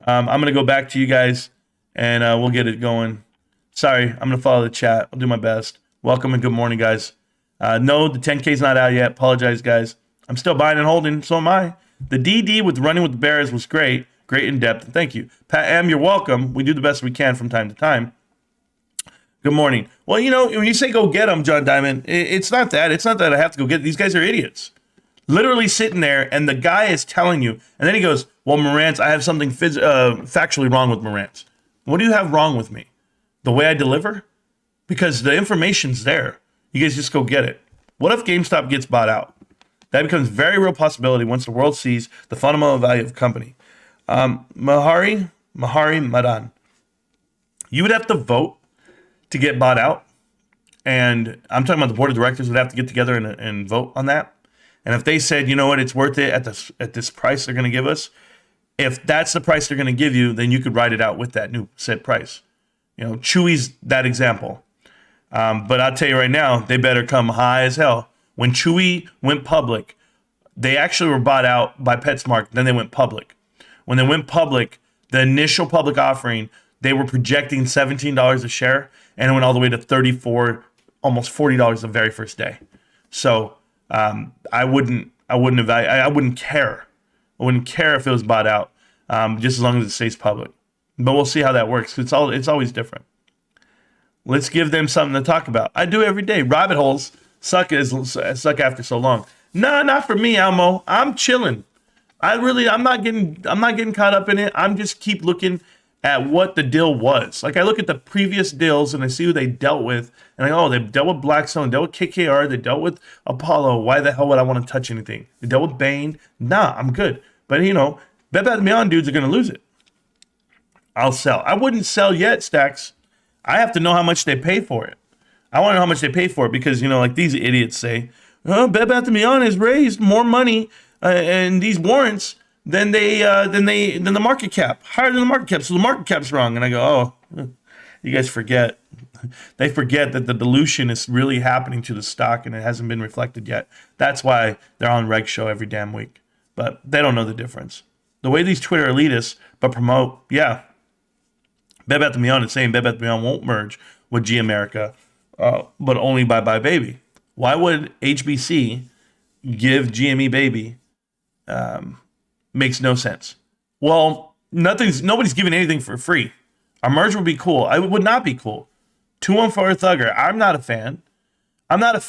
I'm going to go back to you guys, and we'll get it going. Sorry, I'm going to follow the chat. I'll do my best. Welcome and good morning, guys. No, the 10K's not out yet. Apologize, guys. I'm still buying and holding. So am I. The DD with Running with the Bears was great. Great in depth. Thank you. Pat M., you're welcome. We do the best we can from time to time. Good morning. Well, you know, when you say go get them, John Diamond, it's not that. It's not that I have to go get them. These guys are idiots. Literally sitting there, and the guy is telling you, and then he goes, well, Marantz, I have something factually wrong with Marantz. What do you have wrong with me? The way I deliver? Because the information's there. You guys just go get it. What if GameStop gets bought out? That becomes a very real possibility once the world sees the fundamental value of the company. Mahari Madan. You would have to vote to get bought out. And I'm talking about the board of directors would have to get together and vote on that. And if they said, you know what, it's worth it at this price they're going to give us, if that's the price they're going to give you, then you could write it out with that new set price. You know, Chewy's that example. But I'll tell you right now, they better come high as hell. When Chewy went public, they actually were bought out by PetSmart. Then they went public. When they went public, the initial public offering, they were projecting $17 a share, and it went all the way to $34, almost $40 the very first day. So I wouldn't care I wouldn't care if it was bought out, just as long as it stays public. But we'll see how that works. It's always different. Let's give them something to talk about. I do every day. Rabbit holes suck after so long. No, not for me, Elmo. I'm chilling. I'm not getting caught up in it. I'm just keep looking at what the deal was. Like I look at the previous deals and I see who they dealt with, and I go, oh, they dealt with Blackstone, dealt with KKR, they dealt with Apollo. Why the hell would I want to touch anything? They dealt with Bain. Nah, I'm good. But Bed Bath & Beyond dudes are gonna lose it. I'll sell. I wouldn't sell yet, Stacks. I have to know how much they pay for it. I want to know how much they pay for it because like these idiots say, oh, Bed Bath & Beyond has raised more money in these warrants than the market cap, higher than the market cap. So the market cap's wrong. And I go, oh, you guys forget. They forget that the dilution is really happening to the stock and it hasn't been reflected yet. That's why they're on Reg Show every damn week. But they don't know the difference. The way these Twitter elitists but promote, yeah, Bed Bath & Beyond is saying Bed Bath & Beyond won't merge with G America, but only by Baby. Why would HBC give GME Baby? Makes no sense. Well, nobody's giving anything for free. A merge would be cool. It would not be cool. 214 Thugger. I'm not a fan. I'm not a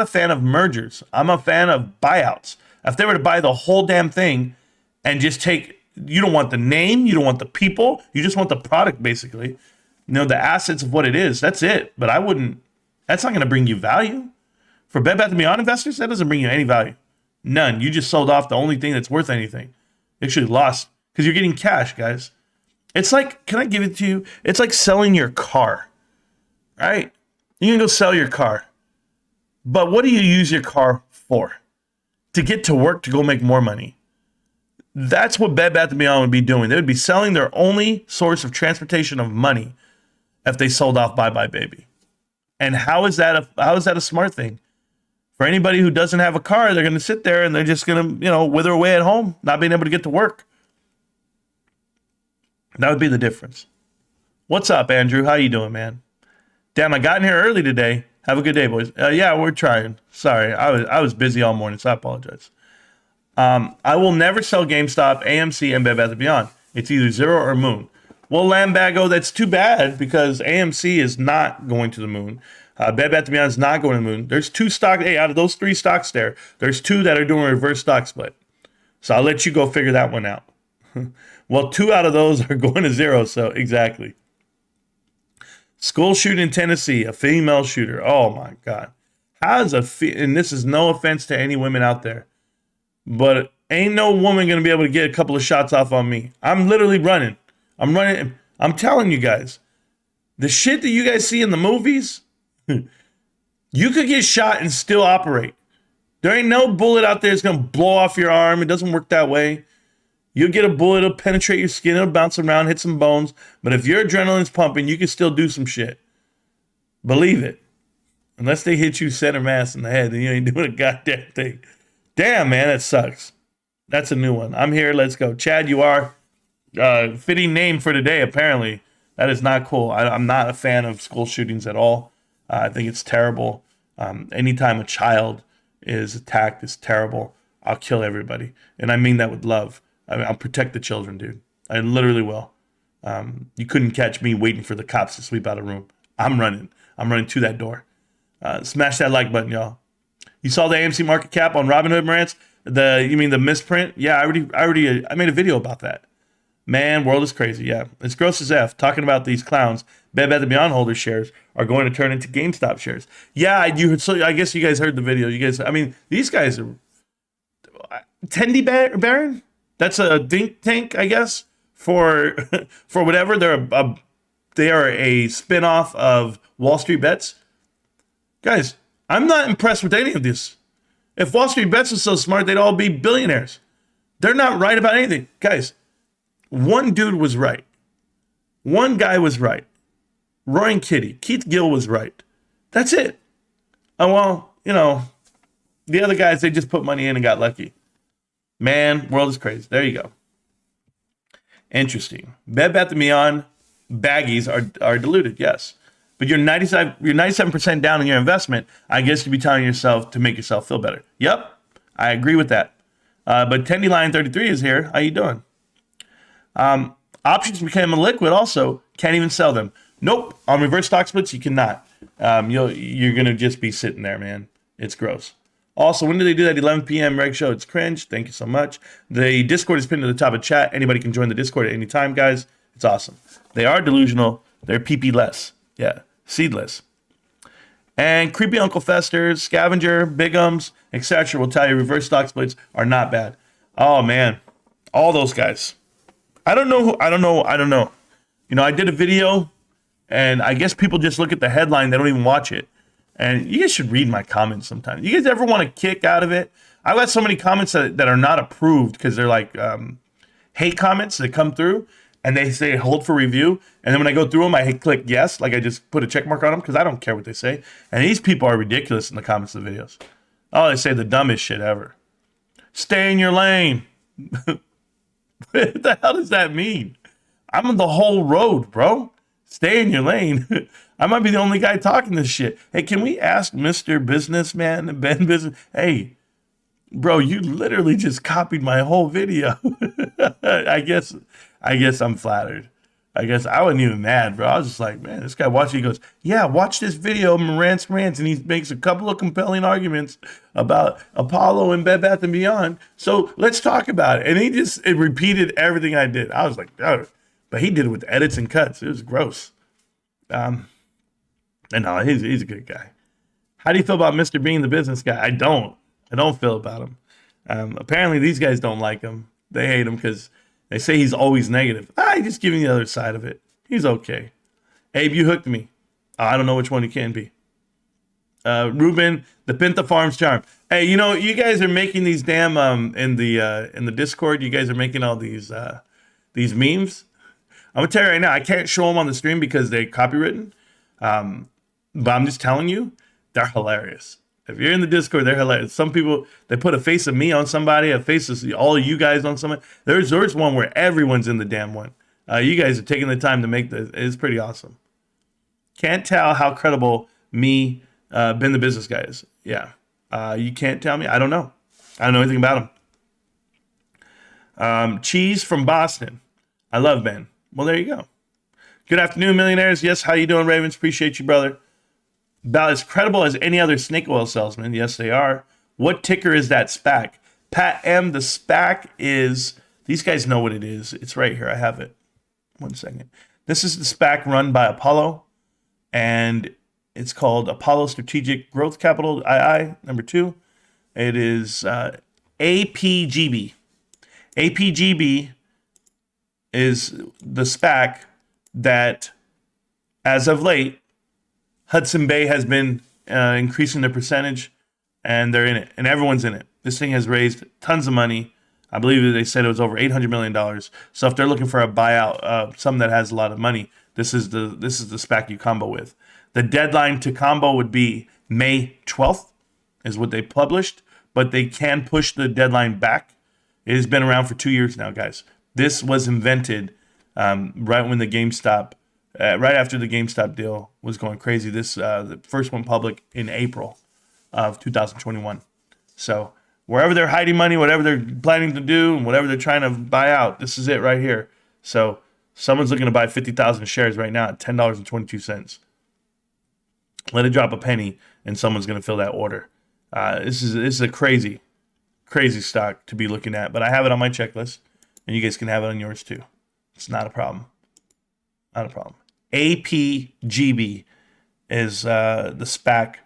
fan of mergers. I'm a fan of buyouts. If they were to buy the whole damn thing and just take, you don't want the name, you don't want the people, you just want the product basically. The assets of what it is. That's it. But that's not going to bring you value. For Bed Bath & Beyond investors, that doesn't bring you any value. None. You just sold off the only thing that's worth anything. You actually lost because you're getting cash, guys. It's like, can I give it to you? It's like selling your car, right? You can go sell your car. But what do you use your car for? To get to work to go make more money. That's what Bed Bath & Beyond would be doing. They would be selling their only source of transportation of money if they sold off Bye Baby. And how is that a smart thing? For anybody who doesn't have a car, they're going to sit there and they're just going to, wither away at home, not being able to get to work. That would be the difference. What's up, Andrew? How you doing, man? Damn, I got in here early today. Have a good day, boys. Yeah, we're trying. Sorry, I was busy all morning, so I apologize. I will never sell GameStop, AMC, and Bed Bath & Beyond. It's either zero or moon. Well, Lambago, that's too bad because AMC is not going to the moon. Bed Bath & Beyond is not going to the moon. There's two stocks. Hey, out of those three stocks there's two that are doing a reverse stock split. So I'll let you go figure that one out. Well, two out of those are going to zero. So exactly. School shooting in Tennessee, a female shooter. Oh my God. And this is no offense to any women out there, but ain't no woman going to be able to get a couple of shots off on me. I'm literally running. I'm running. I'm telling you guys, the shit that you guys see in the movies, you could get shot and still operate. There ain't no bullet out there that's going to blow off your arm. It doesn't work that way. You'll get a bullet, it'll penetrate your skin, it'll bounce around, hit some bones. But if your adrenaline's pumping, you can still do some shit. Believe it. Unless they hit you center mass in the head, then you ain't doing a goddamn thing. Damn, man, that sucks. That's a new one. I'm here, let's go. Chad, you are. Fitting name for today, apparently. That is not cool. I'm not a fan of school shootings at all. I think it's terrible. Anytime a child is attacked, it's terrible. I'll kill everybody. And I mean that with love. I'll protect the children, dude. I literally will. You couldn't catch me waiting for the cops to sweep out a room. I'm running to that door. Smash that like button, y'all. You saw the AMC market cap on Robinhood, Marantz? You mean the misprint? Yeah, I made a video about that. Man, world is crazy. Yeah, it's gross as F. Talking about these clowns. Bed Bath & Beyond holder shares are going to turn into GameStop shares. Yeah, so I guess you guys heard the video. These guys are Tendy Baron. That's a think tank, I guess, for whatever. They are a spinoff of Wall Street Bets. Guys, I'm not impressed with any of this. If Wall Street Bets was so smart, they'd all be billionaires. They're not right about anything. Guys, one dude was right. One guy was right. Roy and Kitty. Keith Gill was right. That's it. Oh, well, the other guys, they just put money in and got lucky. Man, world is crazy. There you go. Interesting. Bed Bath & Beyond baggies are diluted, yes. But you're 97% down in your investment. I guess you'd be telling yourself to make yourself feel better. Yep, I agree with that. But Tendy Lion 33 is here. How you doing? Options became a liquid also. Can't even sell them. Nope. On reverse stock splits, you cannot. You're going to just be sitting there, man. It's gross. Also, when do they do that 11 p.m. reg show? It's cringe. Thank you so much. The Discord is pinned to the top of chat. Anybody can join the Discord at any time, guys. It's awesome. They are delusional. They're PP-less. Yeah, seedless. And creepy Uncle Festers, Scavenger, Bigums, etc. will tell you reverse stock splits are not bad. Oh, man. All those guys. I don't know. You know, I did a video, and I guess people just look at the headline. They don't even watch it. And you guys should read my comments sometimes. You guys ever want to kick out of it? I've got so many comments that are not approved because they're like hate comments that come through, and they say hold for review. And then when I go through them, I click yes, like I just put a check mark on them because I don't care what they say. And these people are ridiculous in the comments of the videos. Oh, they say the dumbest shit ever. Stay in your lane. What the hell does that mean? I'm on the whole road, bro. Stay in your lane. I might be the only guy talking this shit. Hey, can we ask Mr. Businessman, Ben Business? Hey, bro, you literally just copied my whole video. I guess I'm flattered. I guess I wasn't even mad, bro. I was just like, man, this guy watched it. He goes, yeah, watch this video, Marantz Rantz, and he makes a couple of compelling arguments about Apollo and Bed Bath & Beyond. So let's talk about it. And he just repeated everything I did. I was like, oh. But he did it with edits and cuts. It was gross. And no, he's a good guy. How do you feel about Mr. Bean, the business guy? I don't feel about him. Apparently, these guys don't like him. They hate him because they say he's always negative. He's just giving the other side of it. He's okay. Abe, you hooked me. I don't know which one he can be. Ruben, the Pinta Farms charm. Hey, you know, you guys are making these damn in the Discord. You guys are making all these memes. I'm gonna tell you right now, I can't show them on the stream because they're copywritten. But I'm just telling you, they're hilarious. If you're in the Discord, they're hilarious. Some people, they put a face of me on somebody, a face of all of you guys on somebody. There's one where everyone's in the damn one. You guys are taking the time to make this. It's pretty awesome. Can't tell how credible me, Ben the business guy is. Yeah. You can't tell me. I don't know. I don't know anything about him. Cheese from Boston. I love Ben. Well, there you go. Good afternoon, millionaires. Yes, how you doing, Ravens? Appreciate you, brother. About as credible as any other snake oil salesman. Yes, they are. What ticker is that SPAC? Pat M, the SPAC is, these guys know what it is. It's right here. I have it. 1 second. This is the SPAC run by Apollo, and it's called Apollo Strategic Growth Capital, II, number 2. It is APGB. APGB is the SPAC that, as of late, Hudson Bay has been increasing their percentage, and they're in it, and everyone's in it. This thing has raised tons of money. I believe they said it was over $800 million. So if they're looking for a buyout, something that has a lot of money, this is the SPAC you combo with. The deadline to combo would be May 12th, is what they published, but they can push the deadline back. It has been around for 2 years now, guys. This was invented right when the GameStop, right after the GameStop deal was going crazy. This the first one public in April of 2021. So wherever they're hiding money, whatever they're planning to do, and whatever they're trying to buy out, this is it right here. So someone's looking to buy 50,000 shares right now at $10.22. Let it drop a penny, and someone's going to fill that order. This is a crazy stock to be looking at, but I have it on my checklist, and you guys can have it on yours too. It's not a problem. Not a problem. APGB is the SPAC,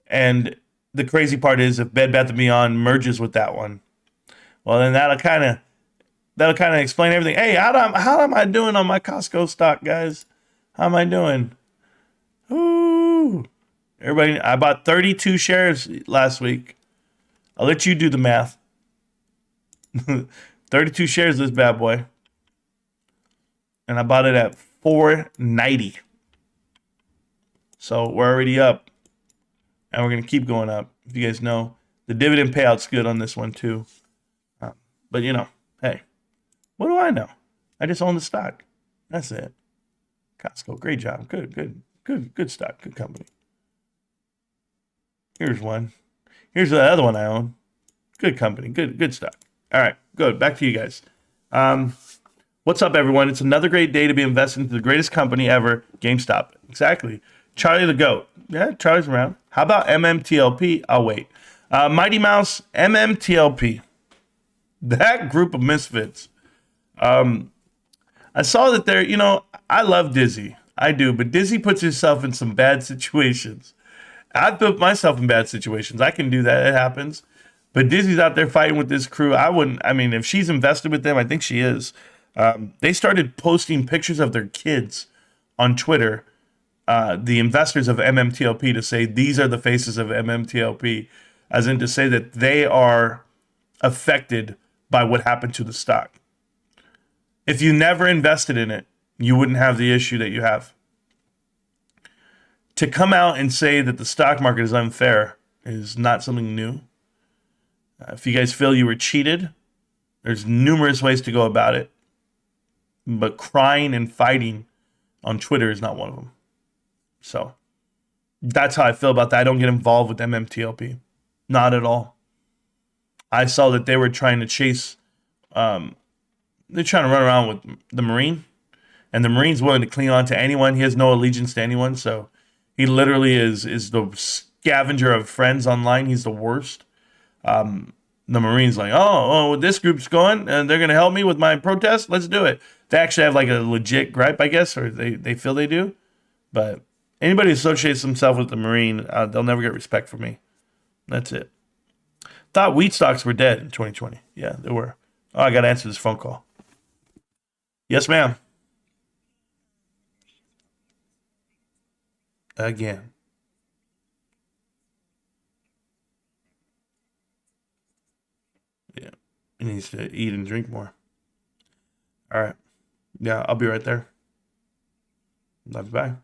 and the crazy part is if Bed Bath & Beyond merges with that one, well, then that'll kind of explain everything. Hey, how am I doing on my Costco stock, guys? How am I doing? Ooh, everybody! I bought 32 shares last week. I'll let you do the math. 32 shares of this bad boy, and I bought it at $4.90. So we're already up, and we're gonna keep going up. If you guys know, the dividend payout's good on this one too. But you know, hey, what do I know? I just own the stock. That's it. Costco, great job. Good stock. Good company. Here's one. Here's the other one I own. Good company. Good stock. All right, good. Back to you guys. What's up, everyone? It's another great day to be investing into the greatest company ever, GameStop. Exactly. Charlie the GOAT. Yeah, Charlie's around. How about MMTLP? I'll wait. Mighty Mouse, MMTLP. That group of misfits. I saw that they're, I love Dizzy. I do, but Dizzy puts herself in some bad situations. I've put myself in bad situations. I can do that. It happens. But Dizzy's out there fighting with this crew. If she's invested with them, I think she is. They started posting pictures of their kids on Twitter, the investors of MMTLP, to say these are the faces of MMTLP, as in to say that they are affected by what happened to the stock. If you never invested in it, you wouldn't have the issue that you have. To come out and say that the stock market is unfair is not something new. If you guys feel you were cheated, there's numerous ways to go about it. But crying and fighting on Twitter is not one of them. So that's how I feel about that. I don't get involved with MMTLP. Not at all. I saw that they were trying to chase, they're trying to run around with the Marine. And the Marine's willing to cling on to anyone. He has no allegiance to anyone. So he literally is the scavenger of friends online. He's the worst. The Marine's like, this group's going and they're going to help me with my protest. Let's do it. They actually have like a legit gripe, I guess, or they feel they do. But anybody who associates themselves with the Marine, they'll never get respect from me. That's it. Thought wheat stocks were dead in 2020. Yeah, they were. Oh, I got to answer this phone call. Yes, ma'am. Again. Yeah, he needs to eat and drink more. All right. Yeah, I'll be right there. Love you. Bye.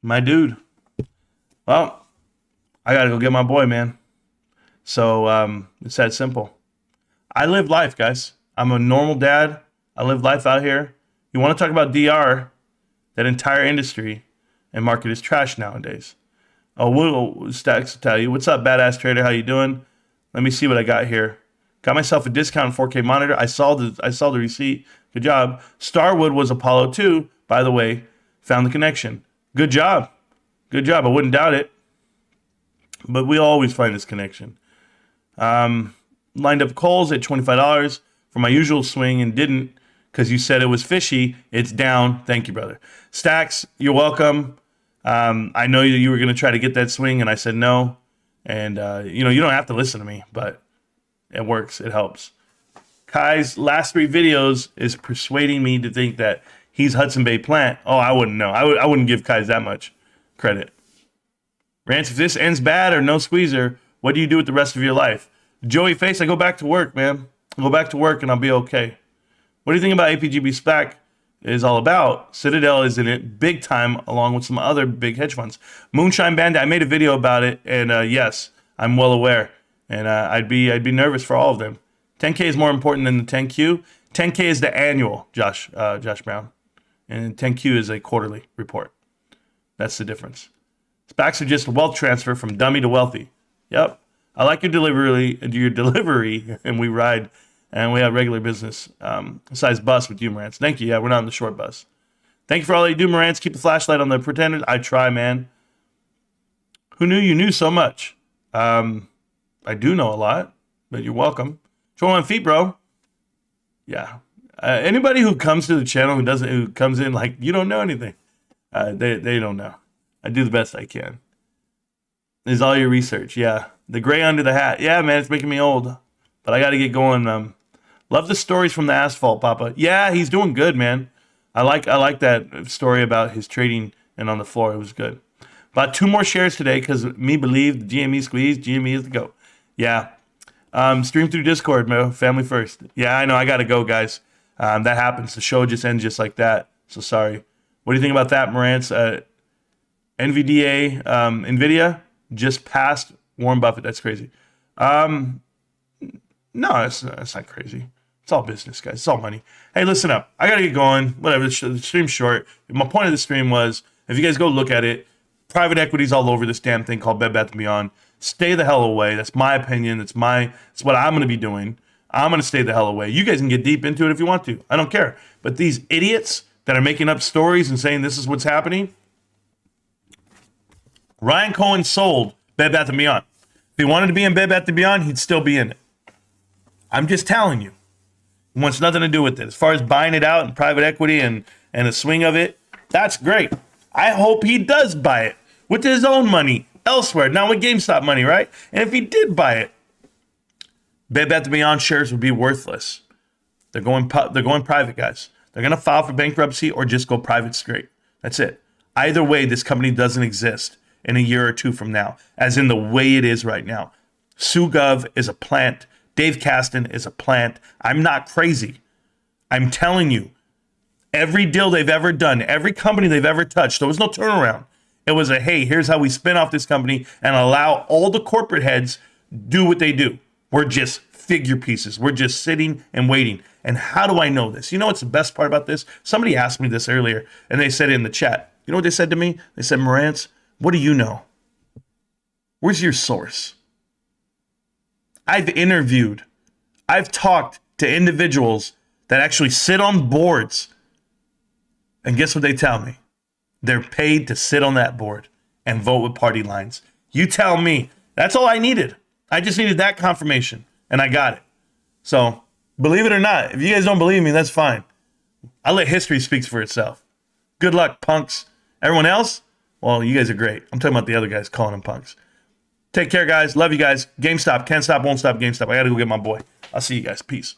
My dude. Well, I got to go get my boy, man. So it's that simple. I live life, guys. I'm a normal dad. I live life out here. You want to talk about DR? That entire industry and market is trash nowadays. Oh, Stacks will tell you. What's up, badass trader? How you doing? Let me see what I got here. Got myself a discount 4K monitor. I saw the receipt. Good job. Starwood was Apollo 2, by the way. Found the connection. Good job. Good job. I wouldn't doubt it. But we always find this connection. Lined up calls at $25 for my usual swing and didn't because you said it was fishy. It's down. Thank you, brother. Stacks, you're welcome. I know you were going to try to get that swing, and I said no. And, you don't have to listen to me, but it works. It helps. Kai's last 3 videos is persuading me to think that he's Hudson Bay Plant. Oh, I wouldn't know. I wouldn't give Kai's that much credit. Rance, if this ends bad or no squeezer, what do you do with the rest of your life? Joey Face, I go back to work, man. I'll go back to work and I'll be okay. What do you think about APGB SPAC is all about? Citadel is in it big time along with some other big hedge funds. Moonshine Bandit, I made a video about it, and yes, I'm well aware. And I'd be nervous for all of them. 10K is more important than the 10Q. 10K is the annual, Josh Brown. And 10Q is a quarterly report. That's the difference. SPACs are just a wealth transfer from dummy to wealthy. Yep. I like your delivery, and we ride, and we have regular business size bus with you, Marantz. Thank you. Yeah, we're not on the short bus. Thank you for all that you do, Marantz. Keep the flashlight on the pretenders. I try, man. Who knew you knew so much? I do know a lot, but you're welcome. 21 feet, bro. Yeah. Anybody who comes to the channel who comes in like you don't know anything, they don't know. I do the best I can. Is all your research, yeah. The gray under the hat, yeah, man, it's making me old, but I got to get going. Love the stories from the asphalt, Papa. Yeah, he's doing good, man. I like that story about his trading and on the floor. It was good. Bought 2 more shares today because me believe the GME squeeze. GME is the go. Yeah. Stream through Discord, bro. Family first. Yeah, I know. I got to go, guys. That happens. The show just ends just like that. So sorry. What do you think about that, Marantz? NVIDIA just passed Warren Buffett. That's crazy. No, it's not crazy. It's all business, guys. It's all money. Hey, listen up. I got to get going. Whatever. The stream's short. My point of the stream was, if you guys go look at it, private equity's all over this damn thing called Bed Bath & Beyond. Stay the hell away. That's my opinion. It's what I'm going to be doing. I'm going to stay the hell away. You guys can get deep into it if you want to. I don't care. But these idiots that are making up stories and saying this is what's happening, Ryan Cohen sold Bed Bath & Beyond. If he wanted to be in Bed Bath & Beyond, he'd still be in it. I'm just telling you. It wants nothing to do with it. As far as buying it out and private equity and the swing of it, that's great. I hope he does buy it with his own money elsewhere, not with GameStop money, right? And if he did buy it, Bed Bath & Beyond shares would be worthless. They're going private, guys. They're going to file for bankruptcy or just go private straight. That's it. Either way, this company doesn't exist in a year or two from now, as in the way it is right now. SuGov is a plant. Dave Caston is a plant. I'm not crazy. I'm telling you, every deal they've ever done, every company they've ever touched, there was no turnaround. It was a, hey, here's how we spin off this company and allow all the corporate heads do what they do. We're just figure pieces. We're just sitting and waiting. And how do I know this? You know what's the best part about this? Somebody asked me this earlier, and they said in the chat, you know what they said to me? They said, Marantz, what do you know? Where's your source? I've talked to individuals that actually sit on boards, and guess what they tell me? They're paid to sit on that board and vote with party lines. You tell me. That's all I needed. I just needed that confirmation, and I got it. So, believe it or not, if you guys don't believe me, that's fine. I let history speak for itself. Good luck, punks. Everyone else? Well, you guys are great. I'm talking about the other guys calling them punks. Take care, guys. Love you guys. GameStop. Can't stop, won't stop GameStop. I got to go get my boy. I'll see you guys. Peace.